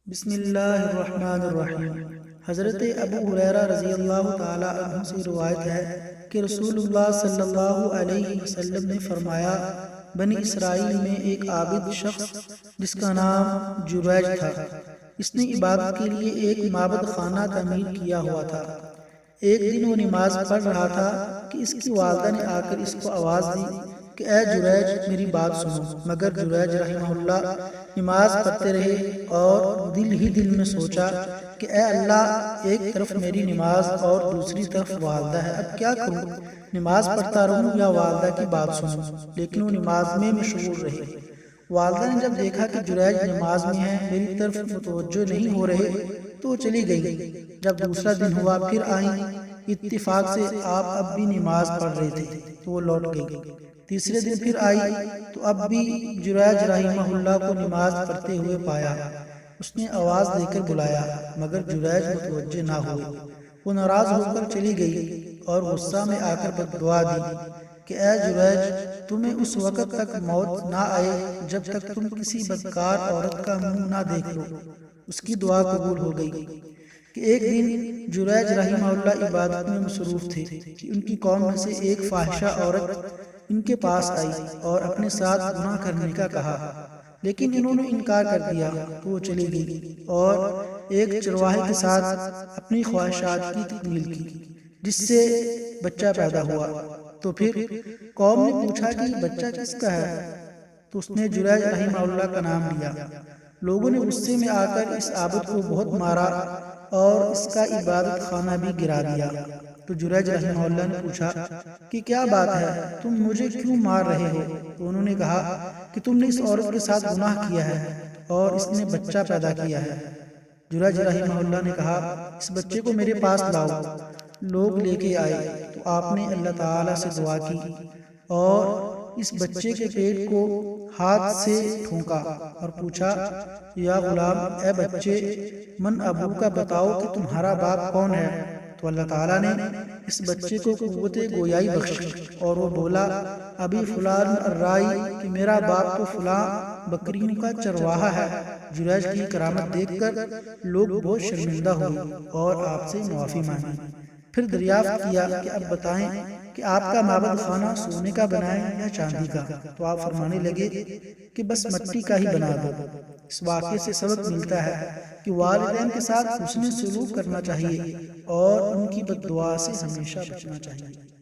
بسم اللہ الرحمن الرحیم۔ حضرت ابو ہریرہ رضی اللہ تعالی عنہ سے روایت ہے کہ رسول اللہ صلی اللہ علیہ وسلم نے فرمایا، بنی اسرائیل میں ایک عابد شخص جس کا نام جرائج تھا، اس نے عبادت کے لیے ایک معبد خانہ تعمیر کیا ہوا تھا۔ ایک دن وہ نماز پڑھ رہا تھا کہ اس کی والدہ نے آ کر اس کو آواز دی کہ اے جرائج میری بات سنو، مگر جرائج رحمہ اللہ نماز پڑھتے رہے اور دل ہی دل میں سوچا کہ اے اللہ، ایک طرف میری نماز اور دوسری طرف والدہ ہے، اب کیا کروں؟ نماز پڑھتا رہوں یا والدہ کی بات سنوں؟ لیکن وہ نماز میں مشغول رہے۔ والدہ نے جب دیکھا کہ جرائج نماز میں ہے، میری طرف متوجہ نہیں ہو رہے، تو وہ چلی گئی۔ جب دوسرا دن ہوا پھر آئیں، اتفاق سے آپ اب بھی نماز پڑھ رہے تھے تو وہ لوٹ گئی۔ تیسرے دن پھر آئی تو اب بھی جرائج رحمہ اللہ کو نماز پڑھتے ہوئے پایا۔ اس نے آواز دے کر بلایا مگر جرائج متوجہ نہ ہوئے۔ وہ ناراض ہو کر چلی گئی اور غصہ میں آ کر بددعا دی کہ اے جرائج، تمہیں اس وقت تک موت نہ آئے جب تک تم کسی بدکار عورت کا منہ نہ دیکھ لو۔ اس کی دعا قبول ہو گئی کہ ایک دن جرائج رحمہ اللہ عبادت میں مصروف تھے کہ ان کی قوم میں سے ایک فاحشہ عورت ان کے پاس آئی اور اپنے ساتھ گناہ کرنے کا کہا، لیکن انہوں نے انکار کر دیا تو وہ چلی گئی اور ایک چرواہے کے ساتھ اپنی خواہشات کی تکمیل کی، جس سے بچہ پیدا ہوا۔ تو پھر قوم نے پوچھا کہ بچہ کس کا ہے؟ تو اس نے جرائج رحمہ اللہ کا نام لیا۔ لوگوں نے غصے میں آ کر اس عابد کو بہت مارا اور اس کا عبادت خانہ بھی گرا دیا۔ تو جرائج رحمہ اللہ نے پوچھا کہ کیا بات ہے، تم مجھے کیوں مار رہے ہو؟ تو انہوں نے کہا کہ تم نے اس عورت کے ساتھ گناہ کیا ہے اور اس نے بچہ پیدا کیا ہے۔ جرائج رحمہ اللہ نے کہا اس بچے کو میرے پاس لاؤ۔ لوگ لے کے آئے تو آپ نے اللہ تعالیٰ سے دعا کی اور اس بچے کے پیٹ کو ہاتھ سے ٹھونکا اور پوچھا، یا غلام، اے بچے، من ابو کا بتاؤ کہ تمہارا باپ کون ہے؟ تو اللہ تعالیٰ نے اس بچے کو قوت گویائی بخشی اور وہ بولا، ابھی فلان الرائی، کہ میرا باپ تو فلاں بکریوں کا چرواہا ہے۔ جرائج کی کرامت دیکھ کر لوگ بہت شرمندہ ہوئے اور آپ سے معافی مانگی۔ پھر دریافت کیا کہ اب بتائیں کہ آپ کا معبد خانہ سونے کا بنائیں یا چاندی کا؟ تو آپ فرمانے لگے کہ بس مٹی کا ہی بنا دو۔ اس واقعے سے سبق ملتا ہے کہ والدین کے ساتھ حسن سلوک کرنا چاہیے اور ان کی بددعا سے ہمیشہ بچنا چاہیے۔